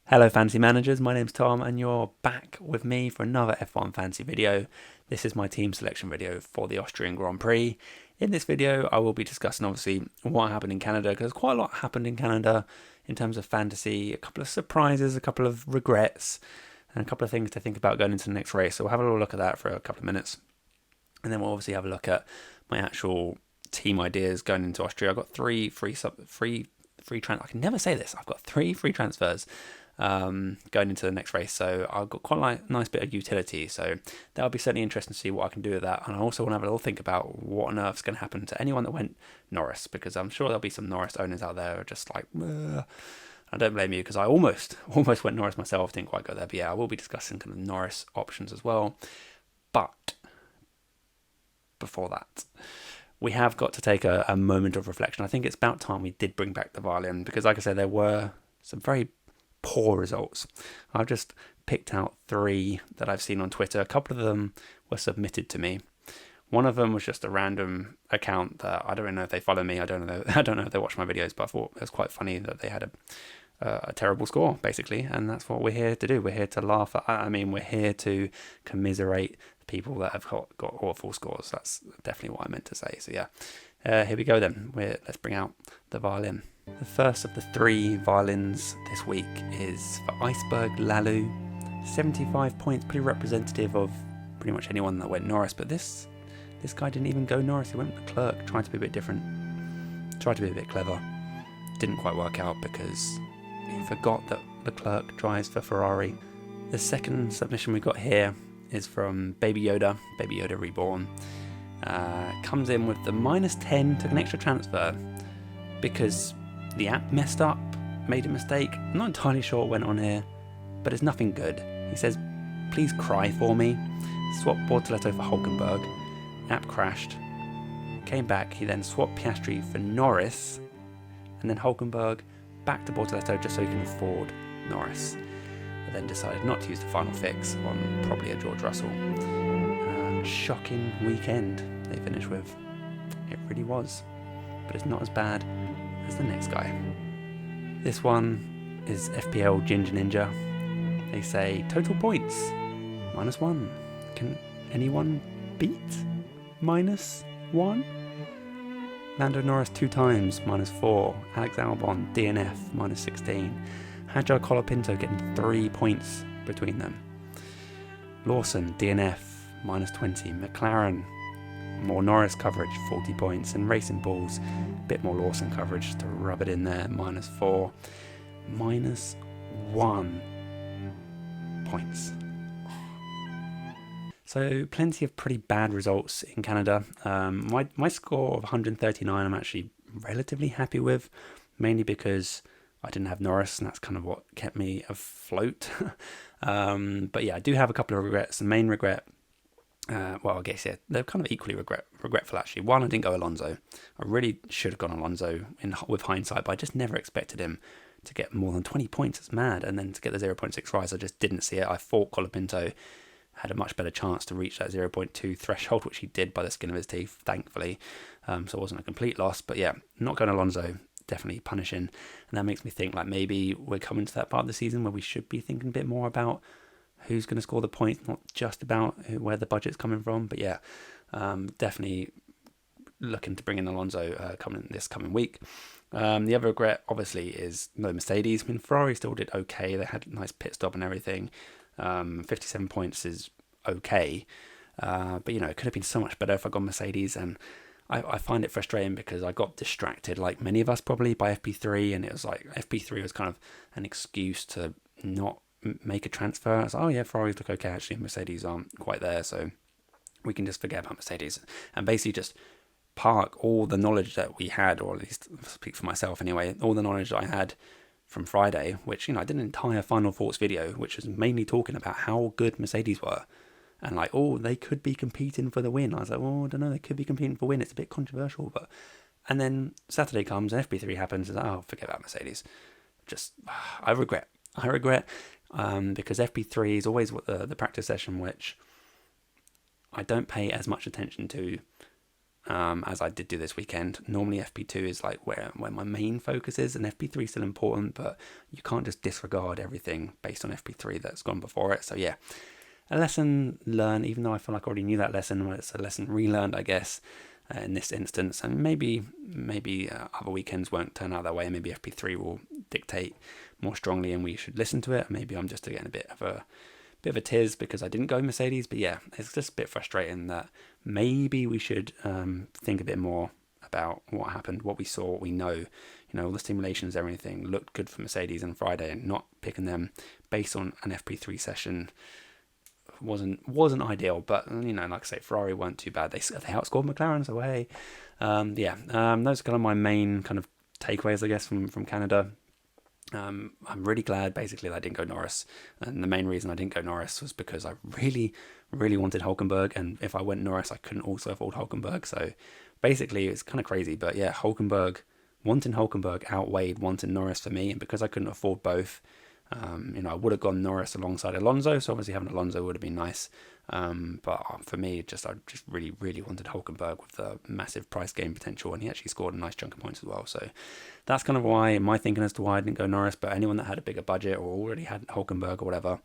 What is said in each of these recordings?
Hello Fantasy Managers, my name's Tom and you're back with me for another F1 Fantasy video. This is my team selection video for the Austrian Grand Prix. In this video I will be discussing obviously what happened in Canada, because quite a lot happened in Canada in terms of fantasy, a couple of surprises, a couple of regrets, and a couple of things to think about going into the next race. So we'll have a little look at that for a couple of minutes. And then we'll obviously have a look at my actual team ideas going into Austria. I've got three free I can never say this. I've got 3 free transfers going into the next race, so I've got quite a nice bit of utility, so that'll be certainly interesting to see what I can do with that. And I also want to have a little think about what on earth's going to happen to anyone that went Norris, because I'm sure there'll be some Norris owners out there who are just like, ugh. I don't blame you, because I almost went Norris myself, didn't quite go there, but yeah, I will be discussing kind of Norris options as well. But before that, we have got to take a moment of reflection. I think it's about time we did bring back the violin, because like I said, there were some very poor results. I've just picked out 3 that I've seen on Twitter. A couple of them were submitted to me. One of them was just a random account that I don't know if they follow me. I don't know if they watch my videos, but I thought it was quite funny that they had a terrible score, basically, and that's what we're here to do. We're here to laugh at. We're here to commiserate people that have got awful scores. That's definitely what I meant to say. So yeah, here we go then. Let's bring out the violin. The first of the 3 violins this week is for Iceberg Lalu. 75 points, pretty representative of pretty much anyone that went Norris, but this guy didn't even go Norris. He went Leclerc, trying to be a bit different, tried to be a bit clever. Didn't quite work out because he forgot that Leclerc drives for Ferrari. The second submission we got here is from Baby Yoda Reborn. Comes in with the -10, took an extra transfer because the app messed up, made a mistake. I'm not entirely sure what went on here, but it's nothing good. He says, please cry for me. Swapped Bortoleto for Hulkenberg. App crashed. Came back, he then swapped Piastri for Norris, and then Hulkenberg back to Bortoleto just so he can afford Norris. But then decided not to use the final fix on probably a George Russell. Shocking weekend they finished with. It really was. But it's not as bad as the next guy. This one is FPL Ginger Ninja. They say total points -1. Can anyone beat -1? Lando Norris 2 times -4. Alex Albon DNF -16. Hajar Colapinto getting 3 points between them. Lawson DNF -20. McLaren more Norris coverage, 40 points, and Racing Bulls, a bit more Lawson coverage to rub it in there, -4, -1 points. So plenty of pretty bad results in Canada. My score of 139 I'm actually relatively happy with, mainly because I didn't have Norris, and that's kind of what kept me afloat. But yeah, I do have a couple of regrets. The main regret, I guess they're kind of equally regretful actually. One, I didn't go Alonso. I really should have gone Alonso with hindsight, but I just never expected him to get more than 20 points. It's mad. And then to get the 0.6 rise, I just didn't see it. I thought Colapinto had a much better chance to reach that 0.2 threshold, which he did by the skin of his teeth, thankfully. So it wasn't a complete loss. But yeah, not going Alonso, definitely punishing. And that makes me think like maybe we're coming to that part of the season where we should be thinking a bit more about who's going to score the points, not just about where the budget's coming from. But yeah, definitely looking to bring in Alonso this coming week. The other regret, obviously, is no Mercedes. Ferrari still did okay. They had a nice pit stop and everything. 57 points is okay. But, it could have been so much better if I got Mercedes. And I find it frustrating because I got distracted, like many of us probably, by FP3. And it was like FP3 was kind of an excuse to not make a transfer. It's like, oh yeah, Ferraris look okay actually, Mercedes aren't quite there, so we can just forget about Mercedes and basically just park all the knowledge that we had, or at least speak for myself anyway, all the knowledge that I had from Friday, which I did an entire Final Thoughts video which was mainly talking about how good Mercedes were and like, oh, they could be competing for the win. I was like, well, I don't know, they could be competing for win, it's a bit controversial, but and then Saturday comes and FP3 happens and oh, forget about Mercedes. Just I regret because FP3 is always the practice session which I don't pay as much attention to as I did do this weekend. Normally FP2 is like where my main focus is, and FP3 is still important, but you can't just disregard everything based on FP3 that's gone before it. So yeah, a lesson learned, even though I feel like I already knew that lesson. It's a lesson relearned, I guess, in this instance. And maybe other weekends won't turn out that way. Maybe FP3 will dictate more strongly and we should listen to it. Maybe I'm just getting a bit of a tiz because I didn't go Mercedes. But yeah, it's just a bit frustrating that maybe we should think a bit more about what happened, what we saw, what we know. All the simulations, everything looked good for Mercedes on Friday, and not picking them based on an FP3 session wasn't ideal. But like I say, Ferrari weren't too bad. They outscored McLaren, so hey, those are kind of my main kind of takeaways, I guess, from Canada. I'm really glad basically that I didn't go Norris, and the main reason I didn't go Norris was because I really wanted Hulkenberg, and if I went Norris I couldn't also afford Hulkenberg, so basically it's kind of crazy. But yeah, wanting Hulkenberg outweighed wanting Norris for me, and because I couldn't afford both, I would have gone Norris alongside Alonso, so obviously having Alonso would have been nice. But for me, I just really wanted Hulkenberg with the massive price gain potential, and he actually scored a nice chunk of points as well. So that's kind of why my thinking as to why I didn't go Norris. But anyone that had a bigger budget or already had Hulkenberg or whatever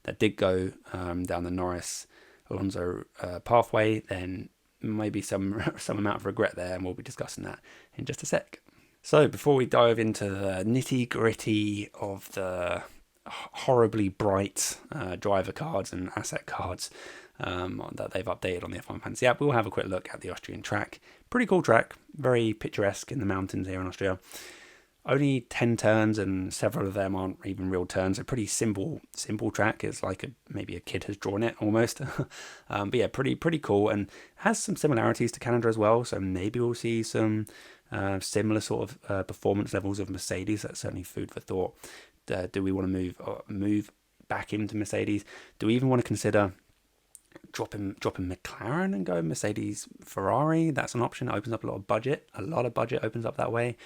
that did go down the Norris Alonso pathway, then maybe some amount of regret there, and we'll be discussing that in just a sec. So before we dive into the nitty gritty of the horribly bright driver cards and asset cards that they've updated on the F1 Fantasy app, we'll have a quick look at the Austrian track. Pretty cool track, very picturesque in the mountains here in Austria. Only 10 turns, and several of them aren't even real turns. A pretty simple track. It's like maybe a kid has drawn it almost. But yeah, pretty cool, and has some similarities to Canada as well. So maybe we'll see some similar sort of performance levels of Mercedes. That's certainly food for thought. Do we want to move back into Mercedes? Do we even want to consider dropping McLaren and go Mercedes Ferrari? That's an option. It opens up a lot of budget. Opens up that way.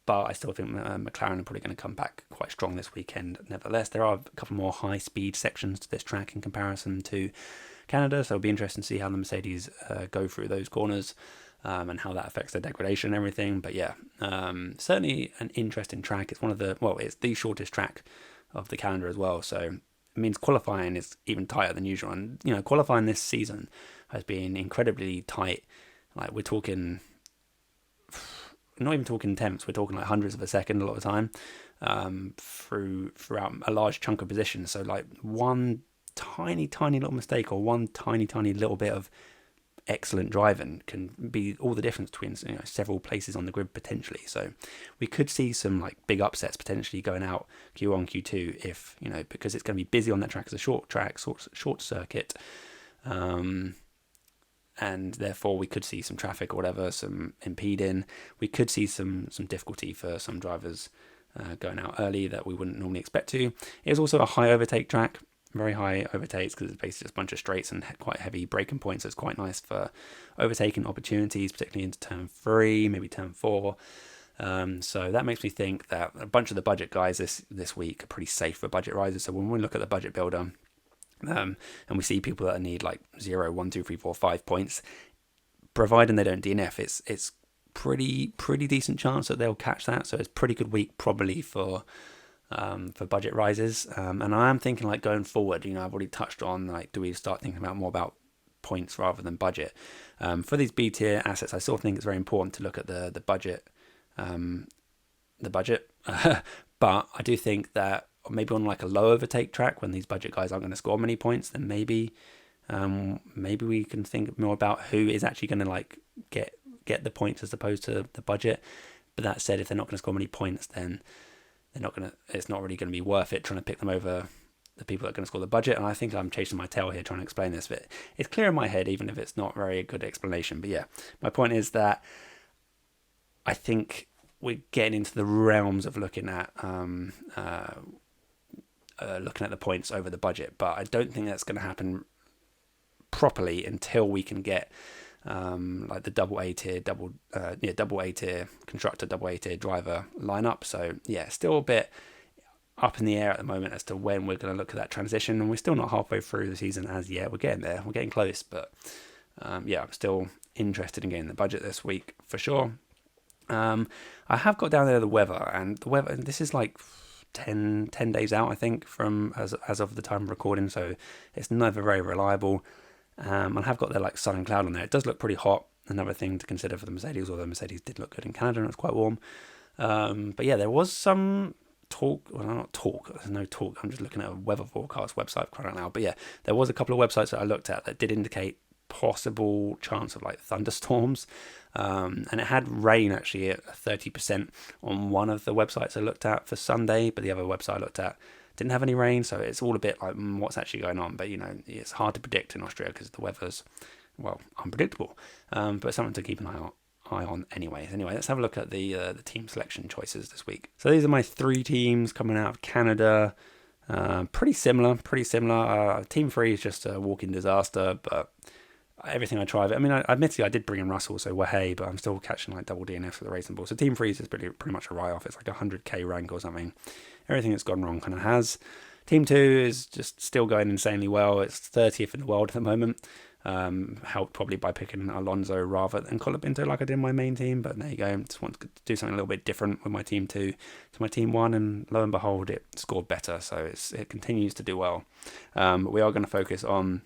But I still think McLaren are probably going to come back quite strong this weekend. Nevertheless, there are a couple more high-speed sections to this track in comparison to Canada, so it'll be interesting to see how the Mercedes go through those corners and how that affects their degradation and everything. But yeah, certainly an interesting track. It's the shortest track of the calendar as well, so it means qualifying is even tighter than usual. And qualifying this season has been incredibly tight. Like we're talking. Not even talking tenths, we're talking like hundreds of a second a lot of the time throughout a large chunk of positions. So like one tiny little mistake or one tiny little bit of excellent driving can be all the difference between several places on the grid potentially. So we could see some like big upsets potentially going out Q1, Q2 if because it's going to be busy on that track as a short circuit. And therefore we could see some traffic or whatever, some impeding. We could see some difficulty for some drivers going out early that we wouldn't normally expect to. It is also a high overtake track, very high overtakes, because it's basically just a bunch of straights and quite heavy braking points. So it's quite nice for overtaking opportunities, particularly into turn 3, maybe turn 4. So that makes me think that a bunch of the budget guys this week are pretty safe for budget risers. So when we look at the budget builder, and we see people that need like 0, 1, 2, 3, 4, 5 points, providing they don't DNF, it's pretty decent chance that they'll catch that. So it's a pretty good week probably for budget rises. And I am thinking like going forward, I've already touched on like, do we start thinking more about points rather than budget? For these B tier assets, I still think it's very important to look at the budget, but I do think that maybe on like a low overtake track when these budget guys aren't going to score many points, then maybe we can think more about who is actually going to like get the points as opposed to the budget. But that said, if they're not going to score many points, then it's not really going to be worth it trying to pick them over the people that are going to score the budget. And I think I'm chasing my tail here trying to explain this, but it's clear in my head, even if it's not very good explanation. But yeah, my point is that I think we're getting into the realms of looking at the points over the budget, but I don't think that's going to happen properly until we can get like the double A tier constructor, double A tier driver lineup. So yeah, still a bit up in the air at the moment as to when we're going to look at that transition, and we're still not halfway through the season as yet. We're getting there, we're getting close, but I'm still interested in getting the budget this week for sure. I have got down there the weather, and the weather, this is like 10 days out, I think, from as of the time of recording, so it's never very reliable. I have got there like sun and cloud on there. It does look pretty hot, another thing to consider for the Mercedes, although Mercedes did look good in Canada and it's quite warm. But yeah, there was some talk, well, not talk, there's no talk, I'm just looking at a weather forecast website right now, but yeah, there was a couple of websites that I looked at that did indicate possible chance of like thunderstorms, and it had rain actually at 30% on one of the websites I looked at for Sunday, but the other website I looked at didn't have any rain, so it's all a bit like what's actually going on. But it's hard to predict in Austria because the weather's, well, unpredictable, but it's something to keep an eye on anyway. Let's have a look at the team selection choices this week. So these are my 3 teams coming out of Canada. Pretty similar. Team 3 is just a walking disaster, but everything I try. I mean, admittedly, I did bring in Russell, so hey, but I'm still catching like double DNF for the racing ball. So Team 3 is pretty much a write-off. It's like a 100k rank or something. Everything that's gone wrong kind of has. Team 2 is just still going insanely well. It's 30th in the world at the moment. Helped probably by picking Alonso rather than Colapinto like I did in my main team, but there you go. Just want to do something a little bit different with my Team 2 to my Team 1, and lo and behold, it scored better, so it continues to do well. But we are going to focus on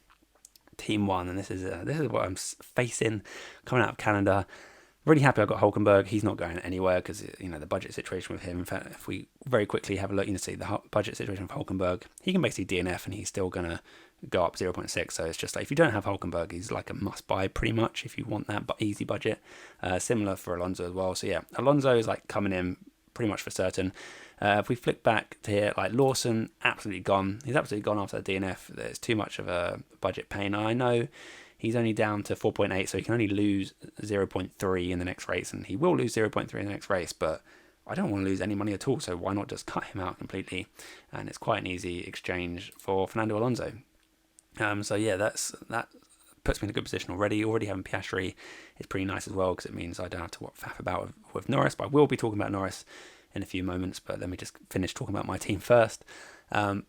Team 1, and this is what I'm facing coming out of Canada. Really happy I got Hulkenberg. He's not going anywhere because the budget situation with him. In fact, if we very quickly have a look, see the budget situation of Hulkenberg, he can basically DNF and he's still gonna go up 0.6. So it's just like if you don't have Hulkenberg, he's like a must-buy pretty much if you want that easy budget. Similar for Alonso as well. So yeah, Alonso is like coming in pretty much for certain. If we flick back to here, like Lawson, absolutely gone. He's absolutely gone after the DNF. There's too much of a budget pain. I know he's only down to 4.8, so he can only lose 0.3 in the next race, and he will lose 0.3 in the next race, but I don't want to lose any money at all, so why not just cut him out completely? And it's quite an easy exchange for Fernando Alonso. So yeah, that puts me in a good position already. Already having Piastri is pretty nice as well, because it means I don't have to faff about with Norris, but I will be talking about Norris in a few moments, but let me just finish talking about my team first.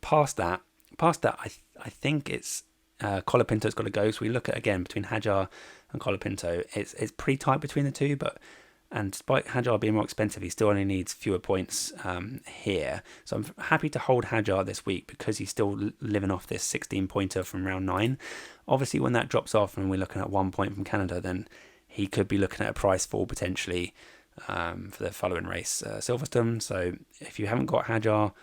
Past that, I think it's Colapinto's got to go. So we look at, again, between Hadjar and Colapinto, it's pretty tight between the two, and despite Hadjar being more expensive, he still only needs fewer points here. So I'm happy to hold Hadjar this week because he's still living off this 16-pointer from round 9. Obviously, when that drops off and we're looking at 1 point from Canada, then he could be looking at a price fall potentially for the following race, Silverstone. So if you haven't got Hadjar,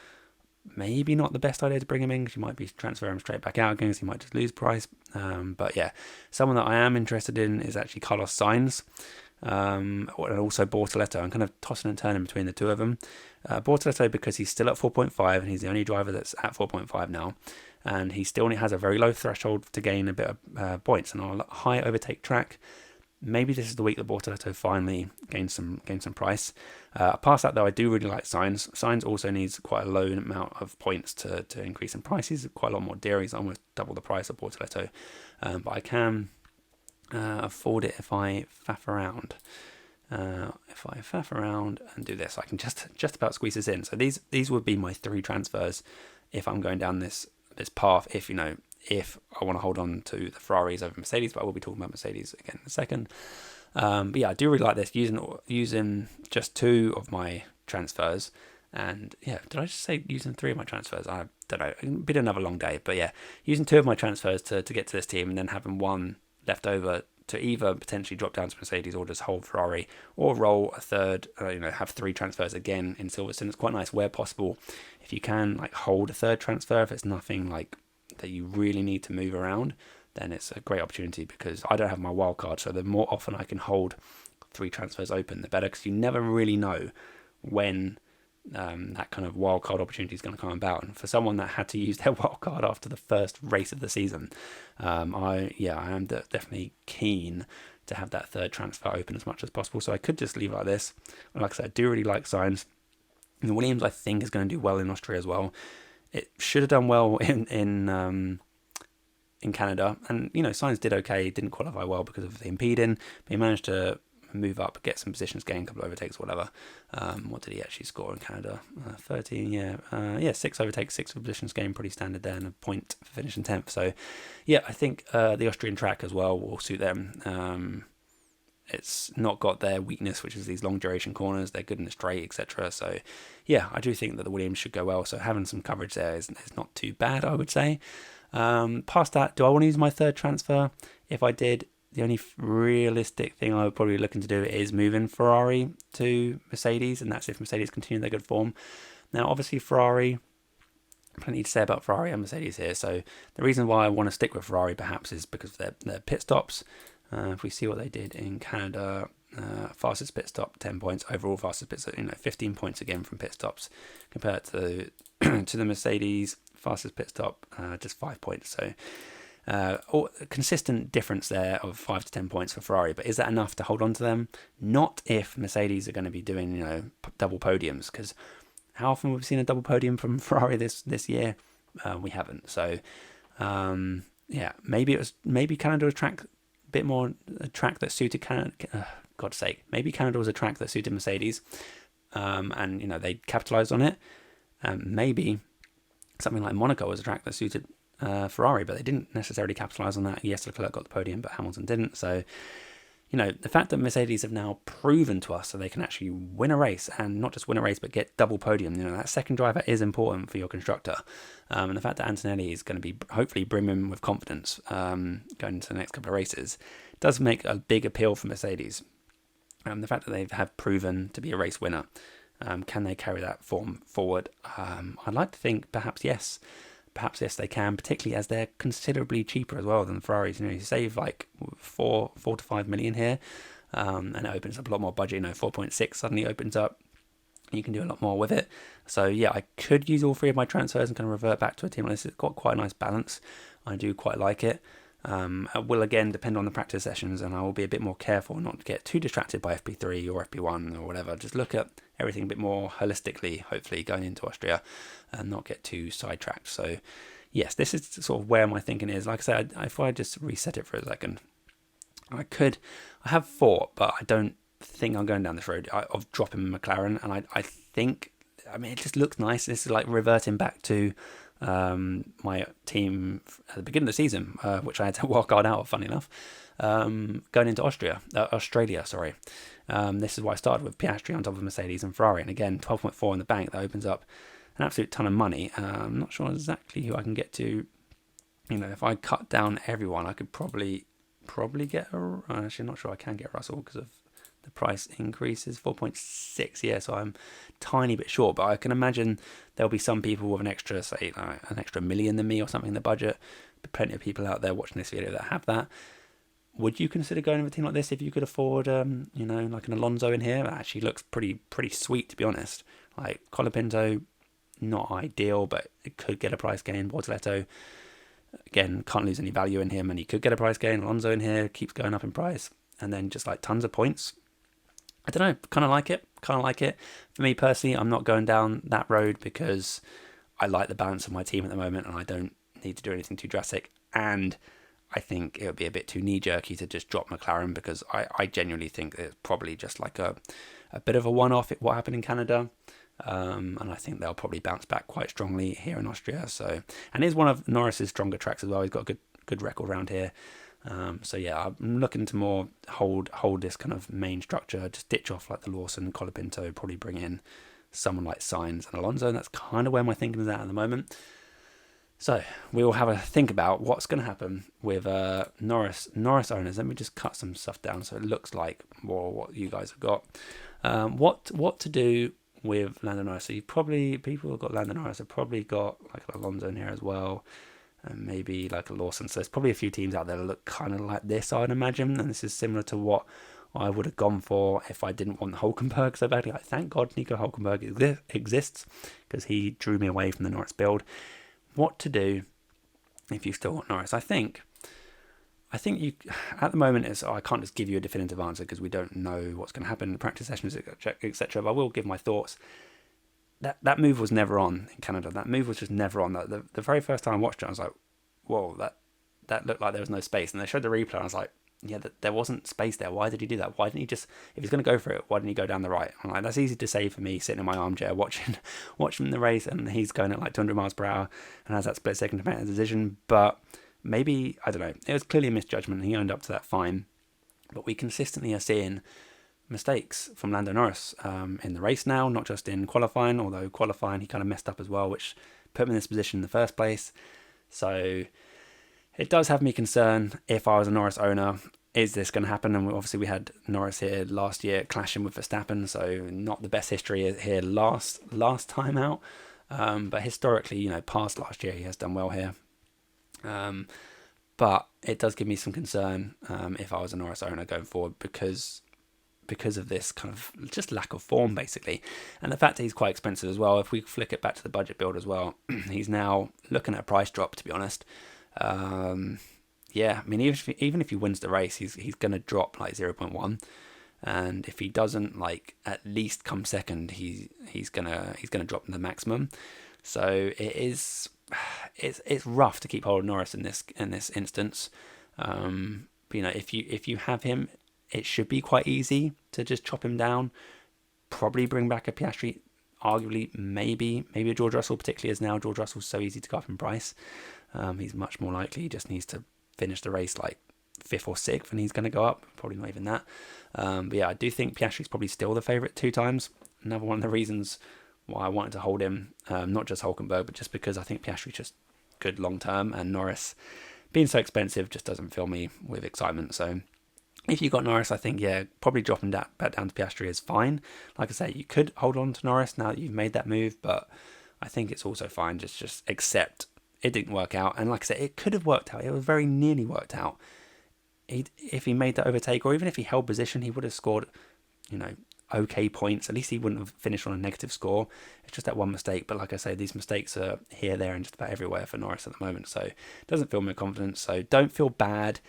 maybe not the best idea to bring him in because you might be transferring him straight back out again, so he might just lose price. But yeah, someone that I am interested in is actually Carlos Sainz, and also Bortoleto. I'm kind of tossing and turning between the two of them. Bortoleto because he's still at 4.5 and he's the only driver that's at 4.5 now, and he still only has a very low threshold to gain a bit of points, and on a high overtake track, maybe this is the week that Bortoleto finally gains some price. Past that, though, I do really like Sainz. Sainz also needs quite a low amount of points to increase in price. He's quite a lot more dear. He's almost double the price of Bortoleto. But I can afford it if I faff around. If I faff around and do this, I can just about squeeze this in. So these would be my 3 transfers if I'm going down this path. If I want to hold on to the Ferraris over Mercedes, but I will be talking about Mercedes again in a second. But yeah, I do really like this, using just 2 of my transfers. And yeah, did I just say using 3 of my transfers? I don't know. It'll be another long day. But yeah, using 2 of my transfers to get to this team, and then having 1 left over to either potentially drop down to Mercedes or just hold Ferrari, or roll a third, have 3 transfers again in Silverstone. It's quite nice where possible if you can like hold a third transfer, if it's nothing like that you really need to move around, then it's a great opportunity because I don't have my wild card, so the more often I can hold 3 transfers open, the better, because you never really know when that kind of wild card opportunity is going to come about. And for someone that had to use their wild card after the first race of the season, I am definitely keen to have that third transfer open as much as possible. So I could just leave it like this. Like I said, I do really like Sainz. And Williams, I think, is going to do well in Austria as well. It should have done well in Canada, and Sainz did okay. Didn't qualify well because of the impeding, but he managed to move up, get some positions, gain a couple of overtakes, whatever. What did he actually score in Canada? 13, 6 overtakes, 6 positions gained, pretty standard there, and a point for finishing 10th. So yeah, I think the Austrian track as well will suit them. it's not got their weakness, which is these long duration corners. They're good in the straight, etc. So yeah, I do think that the Williams should go well. So having some coverage there is not too bad, I would say. Past that, do I want to use my third transfer? If I did, the only realistic thing I would probably be looking to do is moving Ferrari to Mercedes, and that's if Mercedes continue their good form. Now, obviously, Ferrari, plenty to say about Ferrari and Mercedes here. So the reason why I want to stick with Ferrari perhaps is because of their pit stops. If we see what they did in Canada, fastest pit stop 10 points, overall fastest pit stop 15 points again from pit stops, compared to to the Mercedes fastest pit stop just 5 points. So a consistent difference there of 5 to 10 points for Ferrari, but is that enough to hold on to them? Not if Mercedes are going to be doing double podiums, because how often have we seen a double podium from Ferrari this year? We haven't. So yeah, maybe Canada was a track that suited Canada. God's sake, maybe Canada was a track that suited Mercedes, and they capitalized on it. Maybe something like Monaco was a track that suited Ferrari, but they didn't necessarily capitalize on that. Yes, Leclerc got the podium, but Hamilton didn't. So the fact that Mercedes have now proven to us that they can actually win a race, and not just win a race, but get double podium, that second driver is important for your constructor. And the fact that Antonelli is going to be hopefully brimming with confidence going into the next couple of races does make a big appeal for Mercedes. The fact that they have proven to be a race winner, can they carry that form forward? I'd like to think perhaps yes. Perhaps yes, they can, particularly as they're considerably cheaper as well than Ferraris. You save like 4 to 5 million here, and it opens up a lot more budget. 4.6 suddenly opens up. You can do a lot more with it. So yeah, I could use all three of my transfers and kind of revert back to a team like this. It's got quite a nice balance. I do quite like it. It will again depend on the practice sessions, and I will be a bit more careful not to get too distracted by FP3 or FP1 or whatever. Just look at everything a bit more holistically, hopefully, going into Austria, and not get too sidetracked. So yes, this is sort of where my thinking is. Like I said, if I just reset it for a second, I have thought, but I don't think I'm going down this road of dropping McLaren, and I think, it just looks nice. This is like reverting back to my team at the beginning of the season, which I had to wildcard out of, funny enough, going into Australia. This is why I started with Piastri on top of Mercedes and Ferrari, and again 12.4 in the bank. That opens up an absolute ton of money. I'm not sure exactly who I can get to. If I cut down everyone, I could probably get actually, I'm not sure I can get Russell because of the price increases 4.6. Yeah, so I'm tiny bit short, but I can imagine there'll be some people with an extra, say, an extra million than me or something in the budget. Plenty of people out there watching this video that have that. Would you consider going with a team like this if you could afford, like an Alonso in here? That actually looks pretty sweet, to be honest. Like Colapinto, not ideal, but it could get a price gain. Bortoletto, again, can't lose any value in him, and he could get a price gain. Alonso in here keeps going up in price, and then just like tons of points. I don't know, kind of like it. For me personally, I'm not going down that road because I like the balance of my team at the moment, and I don't need to do anything too drastic. And I think it would be a bit too knee-jerky to just drop McLaren, because I genuinely think it's probably just like a bit of a one-off what happened in Canada. And I think they'll probably bounce back quite strongly here in Austria. So, and it's one of Norris's stronger tracks as well. He's got a good record around here. So yeah, I'm looking to more hold this kind of main structure, just ditch off like the Lawson, Colapinto, probably bring in someone like Sainz and Alonso, and that's kind of where my thinking is at the moment. So we will have a think about what's going to happen with Norris Owners. Let me just cut some stuff down so it looks like more what you guys have got. What to do with Lando Norris? So people who've got Lando Norris have probably got like an Alonso in here as well. And maybe like a Lawson. So there's probably a few teams out there that look kind of like this, I'd imagine. And this is similar to what I would have gone for if I didn't want Hulkenberg so badly. Like, thank God Nico Hulkenberg exists, because he drew me away from the Norris build. What to do if you still want Norris? I think you, at the moment, I can't just give you a definitive answer because we don't know what's going to happen in the practice sessions, etc. But I will give my thoughts. That move was never on in Canada. That move was just never on. The very first time I watched it, I was like, whoa, that looked like there was no space. And they showed the replay, and I was like, yeah, there wasn't space there. Why did he do that? Why didn't he just, if he's going to go for it, why didn't he go down the right? I'm like, that's easy to say for me, sitting in my armchair watching the race, and he's going at like 200 miles per hour and has that split second to make a decision. But maybe, I don't know, it was clearly a misjudgment, and he owned up to that fine. But we consistently are seeing mistakes from Lando Norris in the race now, not just in qualifying, although qualifying he kind of messed up as well, which put him in this position in the first place. So it does have me concerned if I was a Norris owner. Is this going to happen? And obviously we had Norris here last year clashing with Verstappen, so not the best history here last time out. But historically, past last year, he has done well here. But it does give me some concern if I was a Norris owner going forward because of this kind of just lack of form, basically. And the fact that he's quite expensive as well. If we flick it back to the budget build as well, he's now looking at a price drop, to be honest. Yeah, I mean, even if he wins the race, he's going to drop like 0.1. And if he doesn't at least come second, he's gonna drop to the maximum. So it's rough to keep hold of Norris in this instance. But, if you have him, it should be quite easy to just chop him down. Probably bring back a Piastri. Arguably, maybe a George Russell, particularly as now George Russell's so easy to go up in price. He's much more likely. He just needs to finish the race 5th or 6th, and he's going to go up. Probably not even that. But yeah, I do think Piastri's probably still the favourite 2 times. Another one of the reasons why I wanted to hold him, not just Hulkenberg, but just because I think Piastri's just good long term, and Norris being so expensive just doesn't fill me with excitement. So if you got Norris, I think, probably dropping that back down to Piastri is fine. Like I say, you could hold on to Norris now that you've made that move, but I think it's also fine. Just accept it didn't work out. And like I said, it could have worked out. It was very nearly worked out. If he made that overtake, or even if he held position, he would have scored, okay points. At least he wouldn't have finished on a negative score. It's just that one mistake. But like I say, these mistakes are here, there, and just about everywhere for Norris at the moment. So it doesn't fill me with confidence. So don't feel bad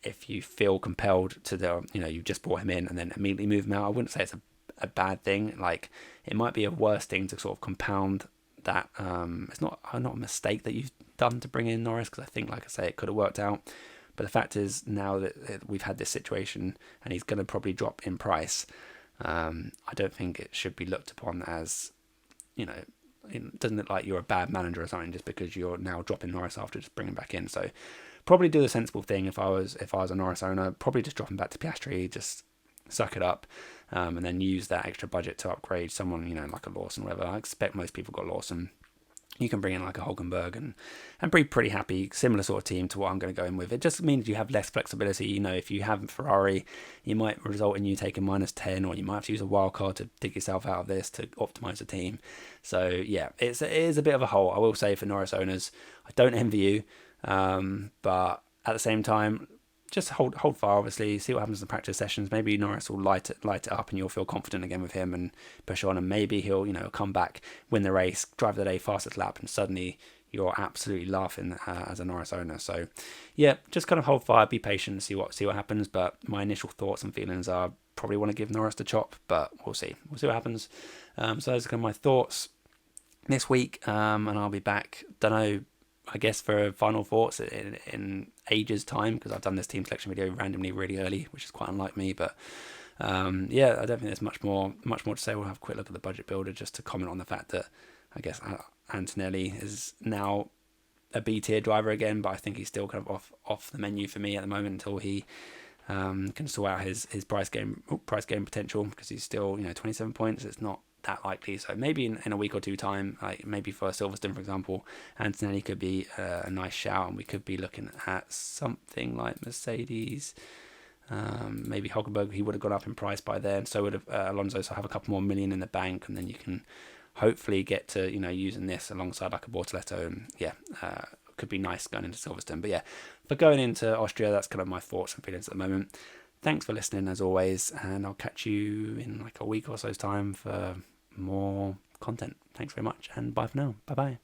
if you feel compelled to you just brought him in and then immediately move him out. I wouldn't say it's a bad thing. It might be a worse thing to sort of compound that. It's not a mistake that you've done to bring in Norris, because I think, like I say, it could have worked out. But the fact is, now that we've had this situation and he's going to probably drop in price, I don't think it should be looked upon as, it doesn't look like you're a bad manager or something just because you're now dropping Norris after just bringing him back in. So probably do the sensible thing if I was a Norris owner. Probably just drop him back to Piastri, just suck it up, and then use that extra budget to upgrade someone, like a Lawson or whatever. I expect most people got Lawson. You can bring in like a Hulkenberg and be pretty happy. Similar sort of team to what I'm going to go in with. It just means you have less flexibility. If you have Ferrari, it might result in you taking -10, or you might have to use a wild card to dig yourself out of this to optimize the team. So yeah, it is a bit of a hole, I will say, for Norris owners. I don't envy you, but at the same time, just hold fire, obviously, see what happens in the practice sessions. Maybe Norris will light it up and you'll feel confident again with him and push on, and maybe he'll come back, win the race, drive the day fastest lap, and suddenly you're absolutely laughing as a Norris owner. So yeah, just kind of hold fire, be patient, see what happens. But my initial thoughts and feelings are probably want to give Norris the chop, but we'll see what happens. So those are kind of my thoughts this week, and I'll be back, don't know, I guess, for final thoughts in ages time, because I've done this team selection video randomly really early, which is quite unlike me. But yeah, I don't think there's much more to say. We'll have a quick look at the budget builder just to comment on the fact that I guess Antonelli is now a B tier driver again, but I think he's still kind of off the menu for me at the moment until he can sort out his price game potential, because he's still 27 points. It's not that likely. So maybe in a week or two time, like maybe for Silverstone, for example, Antonelli could be a nice shout, and we could be looking at something like Mercedes. Maybe Hulkenberg, he would have gone up in price by then. So would have Alonso. So have a couple more million in the bank, and then you can hopefully get to using this alongside like a Bortoletto, and yeah, could be nice going into Silverstone. But yeah, for going into Austria, that's kind of my thoughts and feelings at the moment. Thanks for listening as always, and I'll catch you in like a week or so's time for more content. Thanks very much, and bye for now. Bye bye.